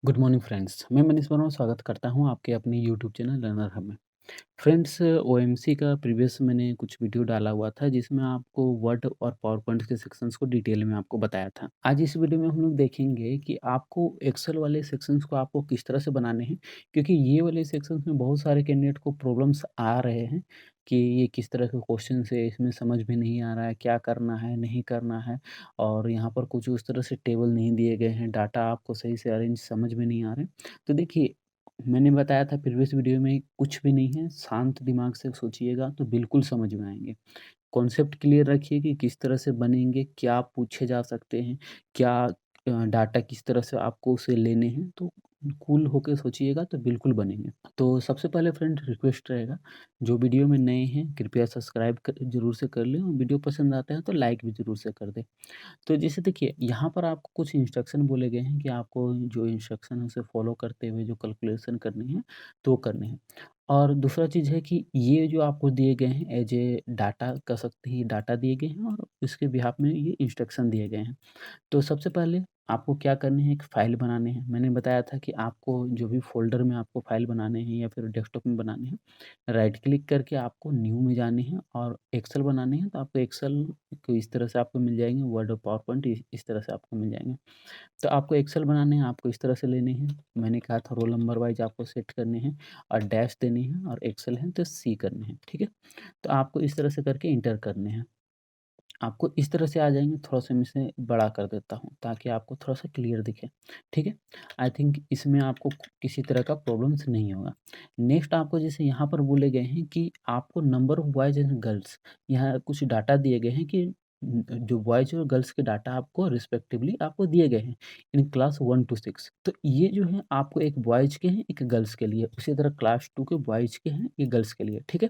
Good morning friends, मैं मनीष वर्मा स्वागत करता हूं आपके अपने यूट्यूब चैनल लर्नर हब में। फ्रेंड्स, ओएमसी का प्रीवियस मैंने कुछ वीडियो डाला हुआ था जिसमें आपको वर्ड और पावर पॉइंट के सेक्शंस को डिटेल में आपको बताया था। आज इस वीडियो में हम लोग देखेंगे कि आपको एक्सेल वाले सेक्शंस को आपको किस तरह से बनाने हैं, क्योंकि ये वाले सेक्शंस में बहुत सारे कैंडिडेट को प्रॉब्लम्स आ रहे हैं कि ये किस तरह के क्वेश्चन है, इसमें समझ में नहीं आ रहा है, क्या करना है, नहीं करना है। और यहाँ पर कुछ उस तरह से टेबल नहीं दिए गए हैं, डाटा आपको सही से अरेंज समझ में नहीं आ रहे हैं। तो देखिए, मैंने बताया था प्रीवियस वीडियो में कुछ भी नहीं है, शांत दिमाग से सोचिएगा तो बिल्कुल समझ में आएँगे। कॉन्सेप्ट क्लियर रखिए कि किस तरह से बनेंगे, क्या पूछे जा सकते हैं, क्या डाटा किस तरह से आपको उसे लेने हैं, तो कूल होके सोचिएगा तो बिल्कुल बनेंगे। तो सबसे पहले फ्रेंड रिक्वेस्ट रहेगा, जो वीडियो में नए हैं कृपया सब्सक्राइब ज़रूर से कर लें और वीडियो पसंद आता है तो लाइक भी ज़रूर से कर दें। तो जैसे देखिए, यहाँ पर आपको कुछ इंस्ट्रक्शन बोले गए हैं कि आपको जो इंस्ट्रक्शन है उसे फॉलो करते हुए जो कैलकुलेशन करनी है, तो वो करने हैं। और दूसरा चीज़ है कि ये जो आपको दिए गए हैं एज ए डाटा कह सकते हैं, डाटा दिए गए हैं और इसके बिहाफ में ये इंस्ट्रक्शन दिए गए हैं। तो सबसे पहले आपको क्या करनी है, एक फ़ाइल बनाने हैं। मैंने बताया था कि आपको जो भी फ़ोल्डर में आपको फ़ाइल बनाने हैं या फिर डेस्कटॉप में बनाने हैं, राइट क्लिक करके आपको न्यू में जाने हैं और एक्सेल बनाने हैं। तो आपको एक्सेल को इस तरह से आपको मिल जाएँगे, वर्ड और पावर पॉइंट इस तरह से आपको मिल जाएँगे। तो आपको एक्सेल बनाने हैं, आपको इस तरह से लेने हैं। मैंने कहा था रोल नंबर वाइज़ आपको सेट करने हैं और डैश देनी है और एक्सेल है तो सी करने हैं, ठीक है? तो आपको इस तरह से करके एंटर करने हैं। आपको इस तरह से आ जाएँगे, थोड़ा-सा मैं इसे बड़ा कर देता हूँ ताकि आपको थोड़ा-सा क्लियर दिखे, ठीक है? आई थिंक इसमें आपको किसी तरह का प्रॉब्लम्स नहीं होगा। नेक्स्ट आपको जैसे यहाँ पर बोले गए हैं कि आपको number of boys and girls, यहाँ कुछ डाटा दिए गए हैं कि जो बॉयज़ और गर्ल्स के डाटा आपको रिस्पेक्टिवली आपको दिए गए हैं इन क्लास 1 टू 6। तो ये जो है आपको एक बॉयज़ के हैं, एक गर्ल्स के लिए, उसी तरह क्लास 2 के बॉयज़ के हैं, ये गर्ल्स के लिए, ठीक है?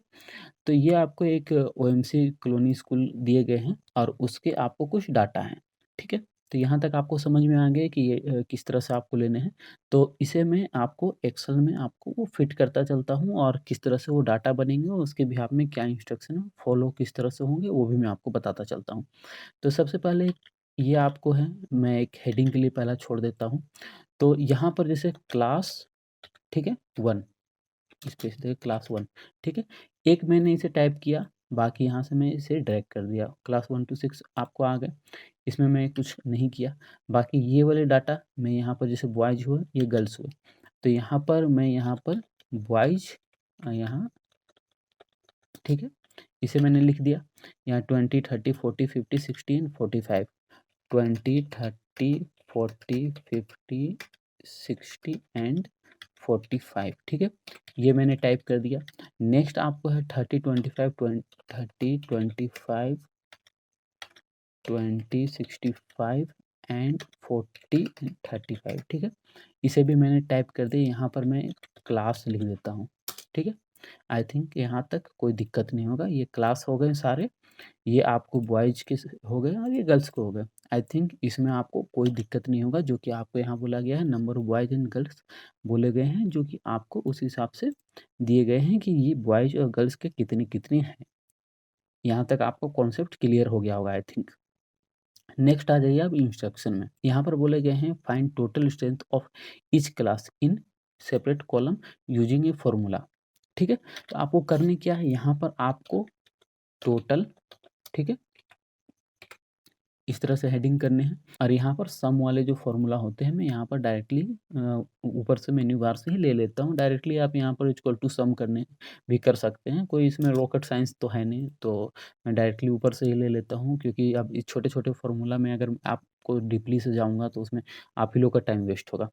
तो ये आपको एक ओएमसी कॉलोनी स्कूल दिए गए हैं और उसके आपको कुछ डाटा हैं, ठीक है? तो यहाँ तक आपको समझ में आ गया कि ये किस तरह से आपको लेने हैं। तो इसे मैं आपको एक्सेल में आपको वो फिट करता चलता हूँ और किस तरह से वो डाटा बनेंगे और उसके बिहाफ में क्या इंस्ट्रक्शन फॉलो किस तरह से होंगे, वो भी मैं आपको बताता चलता हूँ। तो सबसे पहले ये आपको है, मैं एक हेडिंग के लिए पहला छोड़ देता हूँ। तो यहाँ पर जैसे क्लास, ठीक है? 1, स्पेस देके क्लास 1, ठीक है? एक मैंने इसे टाइप किया, बाकी यहाँ से मैं इसे ड्रैग कर दिया। क्लास 1 टू 6 आपको आ गए। इसमें मैं कुछ नहीं किया। बाकी ये वाले डाटा मैं यहाँ पर जैसे बॉयज़ हुए, ये गर्ल्स हुए। तो यहाँ पर मैं यहाँ पर बॉयज़ यहाँ, ठीक है? इसे मैंने लिख दिया। यहाँ 20, 30, 40, 50, 60 एंड 45। 20, 30, 40, 50, 60 एंड 45, ठीक है? ये मैंने टाइप कर दिया। नेक्स्ट आपको है 30, 25, 30, 25, 20, 65 एंड 40 एंड 35, ठीक है? इसे भी मैंने टाइप कर दिया। यहाँ पर मैं क्लास लिख देता हूँ, ठीक है? आई थिंक यहाँ तक कोई दिक्कत नहीं होगा। ये क्लास हो गए सारे। ये आपको बॉयज़ के हो गए और ये गर्ल्स के हो गए। आई थिंक इसमें आपको कोई दिक्कत नहीं होगा, जो कि आपको यहाँ बोला गया है number of boys and girls बोले गए हैं, जो कि आपको उस हिसाब से दिए गए हैं कि ये बॉयज़ और गर्ल्स के कितने-कितने हैं। यहाँ तक आपको कॉन्सेप्ट क्लियर हो गया होगा आई थिंक। नेक्स्ट आ जाइए आप इंस्ट्रक्शन में। यहाँ पर बोले गए हैं find total strength of each class in separate column using a formula, ठीक है? तो आपको करने क्या है, यहाँ पर आपको टोटल, ठीक है? इस तरह से हेडिंग करने हैं और यहाँ पर सम वाले जो फ़ॉर्मूला होते हैं, मैं यहाँ पर डायरेक्टली ऊपर से मेन्यू बार से ही ले लेता हूँ। डायरेक्टली आप यहाँ पर इक्वल टू सम करने भी कर सकते हैं, कोई इसमें रॉकेट साइंस तो है नहीं, तो मैं डायरेक्टली ऊपर से ही ले लेता हूँ, क्योंकि अब इस छोटे-छोटे फ़ॉर्मूला में अगर आपको डीपली से जाऊँगा तो उसमें आप ही लोग का टाइम वेस्ट होगा।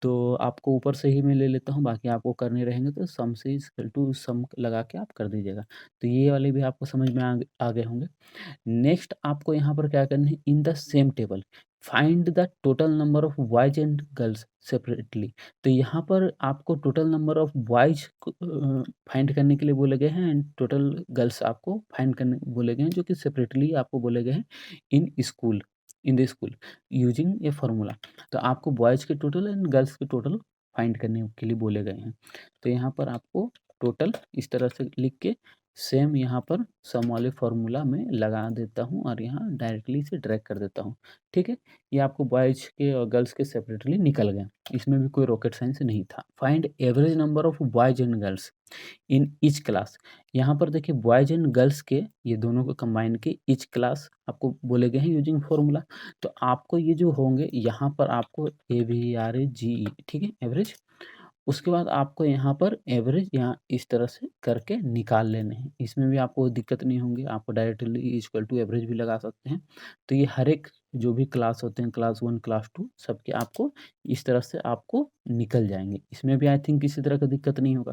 तो आपको ऊपर से ही मैं ले लेता हूँ, बाकी आपको करने रहेंगे तो सम से इक्वल टू सम लगा के आप कर दीजिएगा। तो ये वाले भी आपको समझ में आ गए होंगे। नेक्स्ट आपको यहाँ पर क्या करना है, in the same table find the total number of boys and girls separately. तो यहाँ पर आपको total number of boys find करने के लिए बोले गए हैं एंड टोटल गर्ल्स आपको फाइंड करने बोले गए हैं, जो कि सेपरेटली आपको बोले गए हैं in the school using a formula. तो आपको बॉयज के टोटल एंड गर्ल्स के टोटल फाइंड करने के लिए बोले गए हैं। तो यहाँ पर आपको टोटल इस तरह से लिख के सेम यहाँ पर सम वाले फ़ॉर्मूला मैं लगा देता हूँ और यहाँ डायरेक्टली इसे ड्रैग कर देता हूँ, ठीक है? ये आपको बॉयज़ के और गर्ल्स के सेपरेटली निकल गया, इसमें भी कोई रॉकेट साइंस नहीं था। Find average number of boys and girls in each class. यहाँ पर देखिए बॉयज़ एंड गर्ल्स के ये दोनों को कंबाइन के ईच क्लास आपको बोले गए हैं यूजिंग फ़ॉर्मूला। तो आपको ये जो होंगे यहाँ पर आपको AVERAGE, ठीक है? एवरेज। उसके बाद आपको यहाँ पर एवरेज यहाँ इस तरह से करके निकाल लेने हैं। इसमें भी आपको दिक्कत नहीं होंगी, आपको डायरेक्टली इक्वल टू एवरेज भी लगा सकते हैं। तो ये हर एक जो भी क्लास होते हैं, क्लास 1, क्लास 2 सबके आपको इस तरह से आपको निकल जाएँगे। इसमें भी आई थिंक किसी तरह का दिक्कत नहीं होगा।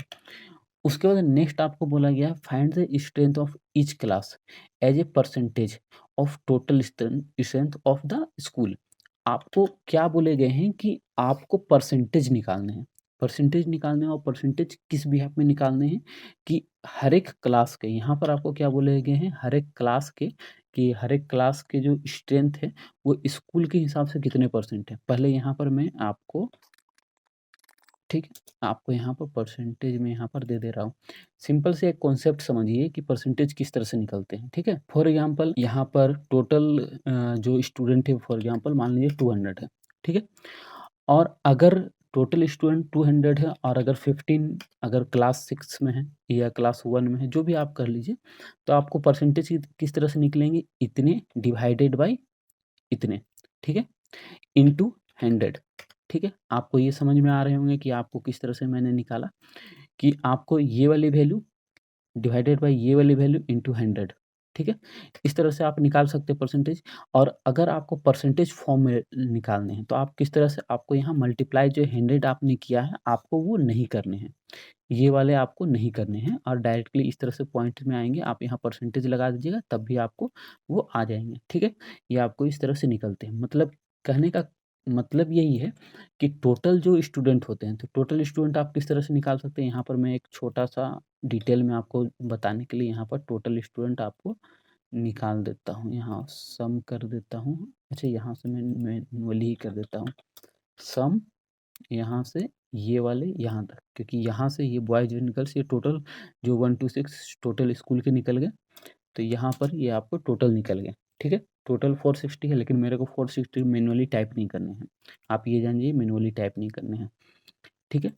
उसके बाद नेक्स्ट आपको बोला गया find the strength of each class as a percentage of total strength of the school. आपको क्या बोले गए हैं कि आपको परसेंटेज निकालने हैं। परसेंटेज निकालने हैं और परसेंटेज किस बिहाफ में निकालने हैं कि हर एक क्लास के यहाँ पर आपको क्या बोले गए हैं, हर एक क्लास के कि हर एक क्लास के जो स्ट्रेंथ है वो स्कूल के हिसाब से कितने परसेंट है। पहले यहाँ पर मैं आपको, ठीक है, आपको यहाँ पर परसेंटेज में यहाँ पर दे दे रहा हूँ। सिंपल से एक कॉन्सेप्ट समझिए कि परसेंटेज किस तरह से निकलते हैं, ठीक है? फॉर एग्ज़ाम्पल यहाँ पर टोटल जो स्टूडेंट है फॉर एग्ज़ाम्पल मान लीजिए 200 है, ठीक है? और अगर टोटल स्टूडेंट 200 है और अगर 15 अगर क्लास 6 में है या क्लास 1 में है, जो भी आप कर लीजिए, तो आपको परसेंटेज किस तरह से निकलेंगे? इतने डिवाइडेड बाय इतने, ठीक है? इंटू 100, ठीक है? आपको ये समझ में आ रहे होंगे कि आपको किस तरह से मैंने निकाला कि आपको ये वाली वैल्यू डिवाइडेड बाय ये वाली वैल्यू इंटू 100, ठीक है? इस तरह से आप निकाल सकते हैं परसेंटेज। और अगर आपको परसेंटेज फॉर्म में निकालने हैं, तो आप किस तरह से आपको यहाँ मल्टीप्लाई जो 100 आपने किया है, आपको वो नहीं करने हैं। ये वाले आपको नहीं करने हैं और डायरेक्टली इस तरह से पॉइंट में आएँगे, आप यहाँ परसेंटेज लगा दीजिएगा तब भी आपको वो आ जाएँगे, ठीक है? ये आपको इस तरह से निकलते हैं। मतलब कहने का मतलब यही है कि टोटल जो स्टूडेंट होते हैं, तो टोटल स्टूडेंट आप किस तरह से निकाल सकते हैं, यहाँ पर मैं एक छोटा-सा डिटेल में आपको बताने के लिए यहाँ पर टोटल स्टूडेंट आपको निकाल देता हूँ। यहाँ सम कर देता हूँ। अच्छा, यहाँ से मैं मैनुअली ही कर देता हूँ। सम यहाँ से ये वाले यहाँ तक, क्योंकि यहाँ से ये बॉयज़ एंड गर्ल्स ये टोटल जो 1 टू 6 टोटल स्कूल के निकल गए, तो यहाँ पर ये आपको टोटल निकल गए, ठीक है? टोटल 460 है, लेकिन मेरे को 460 मैनुअली टाइप नहीं करने हैं। आप ये जानिए मैनुअली टाइप नहीं करने हैं, ठीक है?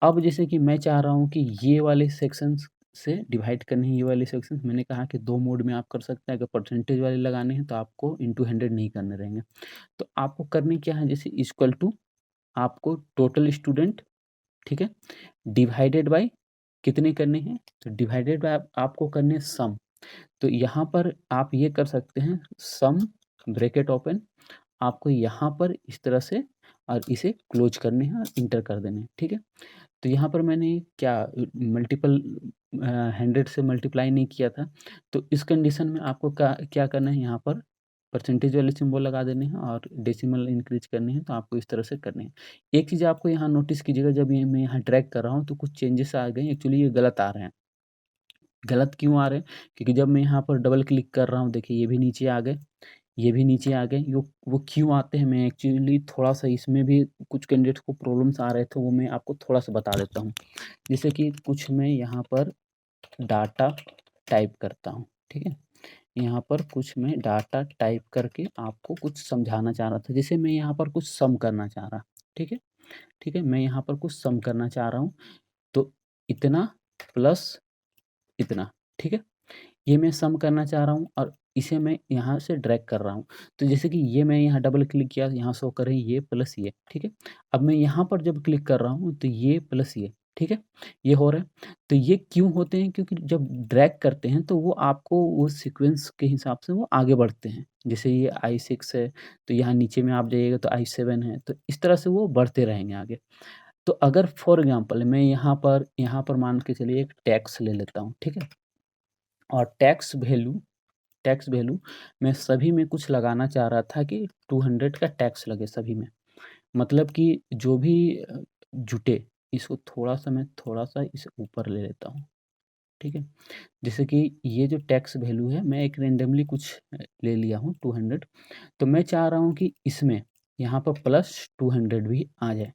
अब जैसे कि मैं चाह रहा हूँ कि ये वाले सेक्शंस से डिवाइड करने हैं ये वाले सेक्शंस, मैंने कहा कि 2 मोड में आप कर सकते हैं। अगर परसेंटेज वाले लगाने हैं तो आपको इंटू 100 नहीं करने रहेंगे। तो आपको करने क्या है, जैसे इक्वल टू आपको टोटल स्टूडेंट, ठीक है, डिवाइडेड बाय कितने करने हैं, तो डिवाइडेड बाय आपको करने हैं सम। तो यहाँ पर आप ये कर सकते हैं सम ब्रैकेट ओपन, आपको यहाँ पर इस तरह से और इसे क्लोज करने हैं और इंटर कर देने हैं, ठीक है? तो यहाँ पर मैंने क्या मल्टीपल 100 से मल्टीप्लाई नहीं किया था, तो इस कंडीशन में आपको क्या करना है, यहाँ पर परसेंटेज वाले सिंबल लगा देने हैं और डेसिमल इंक्रीज करने हैं, तो आपको इस तरह से करने हैं। एक चीज़ आपको यहाँ नोटिस कीजिएगा, जब ये मैं यहाँ ड्रैग कर रहा हूँ तो कुछ चेंजेस आ गए, एक्चुअली ये गलत आ रहे हैं। गलत क्यों आ रहे हैं? क्योंकि जब मैं यहाँ पर डबल क्लिक कर रहा हूँ, देखिए ये भी नीचे आ गए, ये भी नीचे आ गए। वो क्यों आते हैं, मैं एक्चुअली थोड़ा-सा इसमें भी कुछ कैंडिडेट्स को प्रॉब्लम्स आ रहे थे, वो मैं आपको थोड़ा-सा बता देता हूँ। जैसे कि कुछ मैं यहाँ पर डाटा टाइप करता हूँ, ठीक है? यहाँ पर कुछ मैं डाटा टाइप करके आपको कुछ समझाना चाह रहा था। जैसे मैं यहाँ पर कुछ सम करना चाह रहा, ठीक है? ठीक है? मैं यहाँ पर कुछ सम करना चाह रहा हूँ, तो इतना प्लस इतना, ठीक है? ये मैं सम करना चाह रहा हूँ और इसे मैं यहाँ से ड्रैग कर रहा हूँ। तो जैसे कि ये मैं यहाँ डबल क्लिक किया, यहाँ शो कर रहे हैं ये प्लस ये, ठीक है? अब मैं यहाँ पर जब क्लिक कर रहा हूँ तो ये प्लस ये, ठीक है? ये हो रहा है। तो ये क्यों होते हैं? क्योंकि जब ड्रैग करते हैं तो वो आपको वो सीक्वेंस के हिसाब से वो आगे बढ़ते हैं। जैसे ये I6 है, तो यहाँ नीचे में आप जाइएगा तो I7 है, तो इस तरह से वो बढ़ते रहेंगे आगे। तो अगर फॉर एग्ज़ाम्पल मैं यहाँ पर मान के चलिए एक टैक्स ले लेता हूँ, ठीक है? और टैक्स वैल्यू मैं सभी में कुछ लगाना चाह रहा था कि 200 का टैक्स लगे सभी में। मतलब कि जो भी जुटे, इसको थोड़ा-सा मैं थोड़ा-सा इसे ऊपर ले लेता हूँ, ठीक है? जैसे कि ये जो टैक्स वैल्यू है मैं एक रैंडमली कुछ ले लिया हूँ 200, तो मैं चाह रहा हूँ कि इसमें यहाँ पर प्लस 200 भी आ जाए,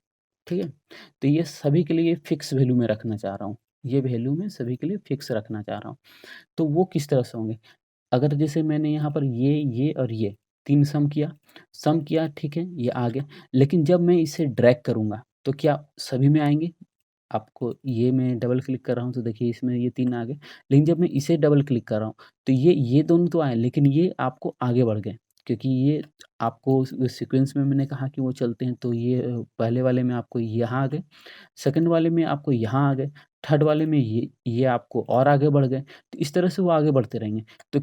ठीक है? तो ये सभी के लिए फिक्स वैल्यू में रखना चाह रहा हूँ। ये वैल्यू मैं सभी के लिए फिक्स रखना चाह रहा हूँ। तो वो किस तरह से होंगे? अगर जैसे मैंने यहाँ पर ये और ये 3 सम किया ठीक है, ये आ गया। लेकिन जब मैं इसे ड्रैग करूँगा, तो क्या सभी में आएँगे? आपको ये मैं डबल क्लिक कर रहा हूँ तो देखिए इसमें ये 3 आ गए। लेकिन जब मैं इसे डबल क्लिक कर रहा हूँ, तो ये दोनों तो आए लेकिन ये आपको आगे बढ़ गए। क्योंकि ये आपको उस सीक्वेंस में मैंने कहा कि वो चलते हैं, तो ये पहले वाले में आपको यहाँ आ गए, सेकंड वाले में आपको यहाँ आ गए, थर्ड वाले में ये आपको और आगे बढ़ गए। तो इस तरह से वो आगे बढ़ते रहेंगे। तो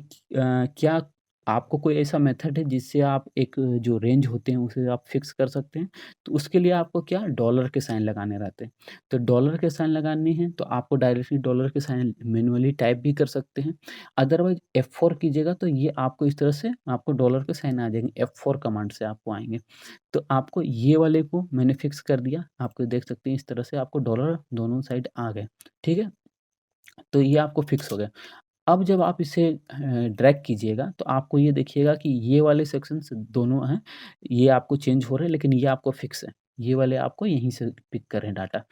क्या आपको कोई ऐसा मेथड है जिससे आप एक जो रेंज होते हैं उसे आप फिक्स कर सकते हैं? तो उसके लिए आपको क्या डॉलर के साइन लगाने रहते हैं। तो डॉलर के साइन लगाने हैं तो आपको डायरेक्टली डॉलर के साइन मैनुअली टाइप भी कर सकते हैं। अदरवाइज़ F4 कीजिएगा तो ये आपको इस तरह से आपको डॉलर के साइन आ जाएँगे, F4 कमांड से आपको आएँगे। तो आपको ये वाले को मैंने फिक्स कर दिया, आपको देख सकते हैं इस तरह से आपको डॉलर दोनों साइड आ गए, ठीक है? तो ये आपको फिक्स हो गया। अब जब आप इसे ड्रैग कीजिएगा तो आपको ये देखिएगा कि ये वाले सेक्शंस दोनों हैं, ये आपको चेंज हो रहे हैं लेकिन ये आपको फिक्स है। ये वाले आपको यहीं से पिक कर रहे हैं डाटा।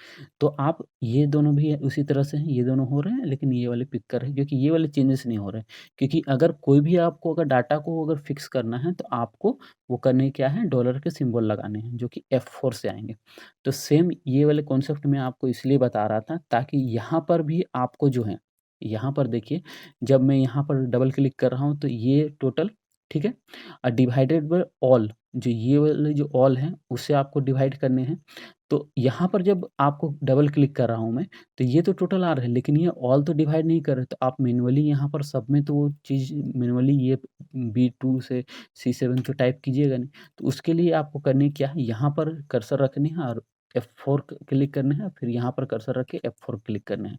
तो आप ये दोनों भी उसी तरह से हैं, ये दोनों हो रहे हैं लेकिन ये वाले पिक कर रहे हैं क्योंकि ये वाले चेंजेस नहीं हो रहे हैं। क्योंकि अगर कोई भी आपको अगर डाटा को अगर फिक्स करना है तो आपको वो करने क्या है डॉलर के सिंबल लगाने हैं जो कि F4 से आएँगे। तो सेम ये वाले कॉन्सेप्ट मैं आपको इसलिए बता रहा था ताकि यहाँ पर भी आपको जो है, यहाँ पर देखिए जब मैं यहाँ पर डबल क्लिक कर रहा हूँ तो ये टोटल ठीक है डिवाइडेड बाय ऑल जो ये वाले जो ऑल हैं उससे आपको डिवाइड करने हैं। तो यहाँ पर जब आपको डबल क्लिक कर रहा हूँ मैं तो ये तो टोटल आ रहा है लेकिन ये ऑल तो डिवाइड नहीं कर रहे तो आप मैनुअली यहाँ पर सब में तो वो चीज़ मैनुअली ये B2 से C7 तो टाइप कीजिएगा नहीं। तो उसके लिए आपको करने क्या है यहाँ पर कर्सर रखने हैं और F4 क्लिक करने हैं फिर यहाँ पर कर्सर रख के F4 क्लिक करने हैं।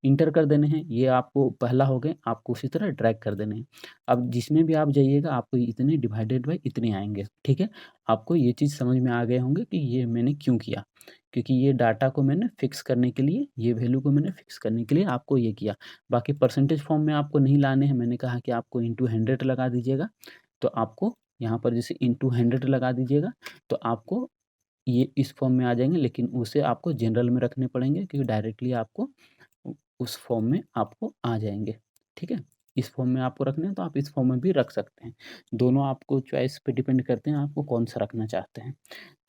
इंटर कर देने हैं, ये आपको पहला हो गए, आपको उसी तरह ड्रैग कर देने हैं। अब जिसमें भी आप जाइएगा आपको इतने डिवाइडेड बाय इतने आएँगे, ठीक है? आपको ये चीज़ समझ में आ गए होंगे कि ये मैंने क्यों किया, क्योंकि ये डाटा को मैंने फिक्स करने के लिए, ये वैल्यू को मैंने फिक्स करने के लिए आपको ये किया। बाकी परसेंटेज फॉर्म में आपको नहीं लाने हैं, मैंने कहा कि आपको इंटू 100 लगा दीजिएगा, तो आपको यहाँ पर जैसे इंटू 100 लगा दीजिएगा, तो आपको ये इस फॉर्म में आ जाएँगे, लेकिन उसे आपको जनरल में रखने पड़ेंगे क्योंकि डायरेक्टली आपको उस फॉर्म में आपको आ जाएँगे, ठीक है? इस फॉर्म में आपको रखने हैं तो आप इस फॉर्म में भी रख सकते हैं। दोनों आपको चॉइस पे डिपेंड करते हैं, आपको कौन-सा रखना चाहते हैं।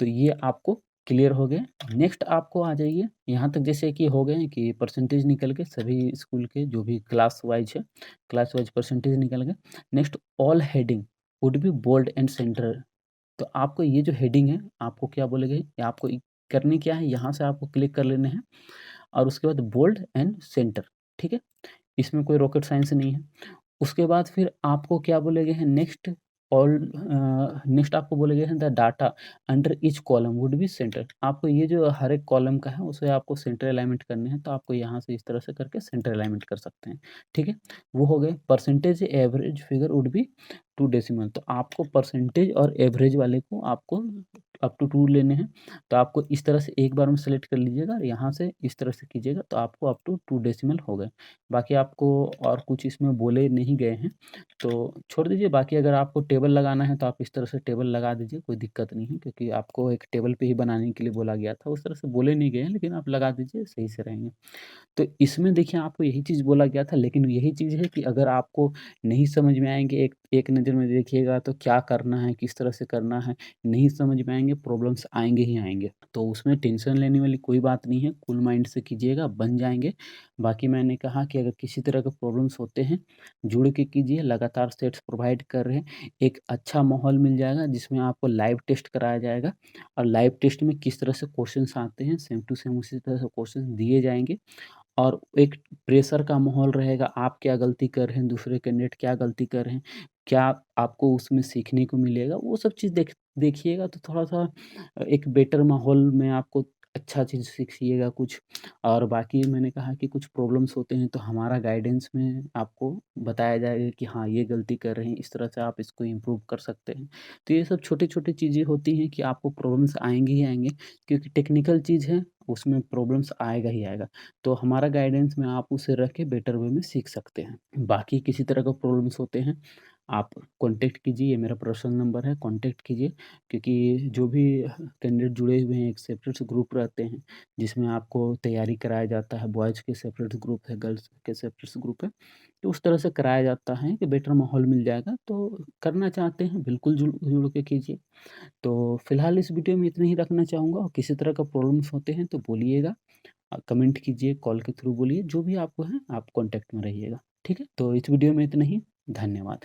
तो ये आपको क्लियर हो गया। नेक्स्ट आपको आ जाइए, यहाँ तक जैसे कि हो गए हैं कि परसेंटेज निकल गए सभी स्कूल के जो भी क्लास वाइज़ है, क्लास वाइज़ परसेंटेज निकल गए। Next all heading would be bold and centre. तो आपको ये जो हेडिंग है, आपको क्या बोले गए, आपको करनी क्या है, यहाँ से आपको क्लिक कर लेने हैं और उसके बाद बोल्ड एंड सेंटर, ठीक है? इसमें कोई रॉकेट साइंस नहीं है। उसके बाद फिर आपको क्या बोले गए हैं नेक्स्ट नेक्स्ट आपको बोले गए हैं the data under each column would be centre. आपको ये जो हर एक कॉलम का है उसे आपको सेंटर अलाइनमेंट करने हैं, तो आपको यहाँ से इस तरह से करके सेंटर अलाइनमेंट कर सकते हैं, ठीक है? वो हो गए। Percentage average figure would be 2 decimal. तो आपको परसेंटेज और एवरेज वाले को आपको अप टू 2 लेने हैं। तो आपको इस तरह से एक बार में सेलेक्ट कर लीजिएगा और यहाँ से इस तरह से कीजिएगा तो आपको अप टू 2 डेसिमल हो गए। बाकी आपको और कुछ इसमें बोले नहीं गए हैं, तो छोड़ दीजिए। बाकी अगर आपको टेबल लगाना है तो आप इस तरह से टेबल लगा दीजिए, कोई दिक्कत नहीं है क्योंकि आपको एक टेबल पे ही बनाने के लिए बोला गया था। उस तरह से बोले नहीं गए हैं लेकिन आप लगा दीजिए, सही से रहेंगे। तो इसमें देखिए आपको यही चीज़ बोला गया था, लेकिन यही चीज़ है कि अगर आपको नहीं समझ में आएँगे, एक एक नज़र में देखिएगा तो क्या करना है, किस तरह से करना है, नहीं समझ में आएँगे, प्रॉब्लम्स आएँगे ही आएँगे। तो उसमें टेंशन लेने वाली कोई बात नहीं है, कूल माइंड से कीजिएगा, बन जाएँगे। बाकी मैंने कहा कि अगर किसी तरह के प्रॉब्लम्स होते हैं, जुड़ के कीजिए, लगातार सेट्स प्रोवाइड कर रहे हैं। एक अच्छा माहौल मिल जाएगा जिसमें आपको लाइव टेस्ट कराया जाएगा और लाइव टेस्ट में किस तरह से क्वेश्चन्स आते हैं, सेम टू सेम उसी तरह से क्वेश्चन दिए जाएँगे। और एक प्रेशर का माहौल रहेगा, आप क्या गलती कर रहे हैं, दूसरे कैंडिडेट क्या गलती कर रहे हैं, क्या आपको उसमें सीखने को मिलेगा, वो सब चीज़ देखिएगा तो थोड़ा-सा एक बेटर माहौल में आपको अच्छा चीज़ सीखिएगा कुछ। और बाकी मैंने कहा कि कुछ प्रॉब्लम्स होते हैं तो हमारा गाइडेंस में आपको बताया जाएगा कि हाँ, ये गलती कर रहे हैं, इस तरह से आप इसको इम्प्रूव कर सकते हैं। तो ये सब छोटी-छोटी चीज़ें होती हैं कि आपको प्रॉब्लम्स आएँगे ही आएँगे, क्योंकि टेक्निकल चीज़ है, उसमें प्रॉब्लम्स आएगा ही आएगा। तो हमारा गाइडेंस में आप उसे रख के बेटर वे में सीख सकते हैं। बाकी किसी तरह का प्रॉब्लम्स होते हैं, आप कॉन्टैक्ट कीजिए, ये मेरा पर्सनल नंबर है, कॉन्टैक्ट कीजिए क्योंकि जो भी कैंडिडेट जुड़े हुए हैं, एक सेपरेट ग्रुप रहते हैं, जिसमें आपको तैयारी कराया जाता है, बॉयज़ के सेपरेट ग्रुप है, गर्ल्स के सेपरेट ग्रुप है। तो उस तरह से कराया जाता है कि बेटर माहौल मिल जाएगा, तो करना चाहते हैं बिल्कुल जुड़ के कीजिए। तो फिलहाल इस वीडियो में इतना ही रखना चाहूँगा और किसी तरह का प्रॉब्लम्स होते हैं तो बोलिएगा, कमेंट कीजिए, कॉल के थ्रू बोलिए, जो भी आपको है आप कॉन्टैक्ट में रहिएगा, ठीक है? तो इस वीडियो में इतना ही, धन्यवाद।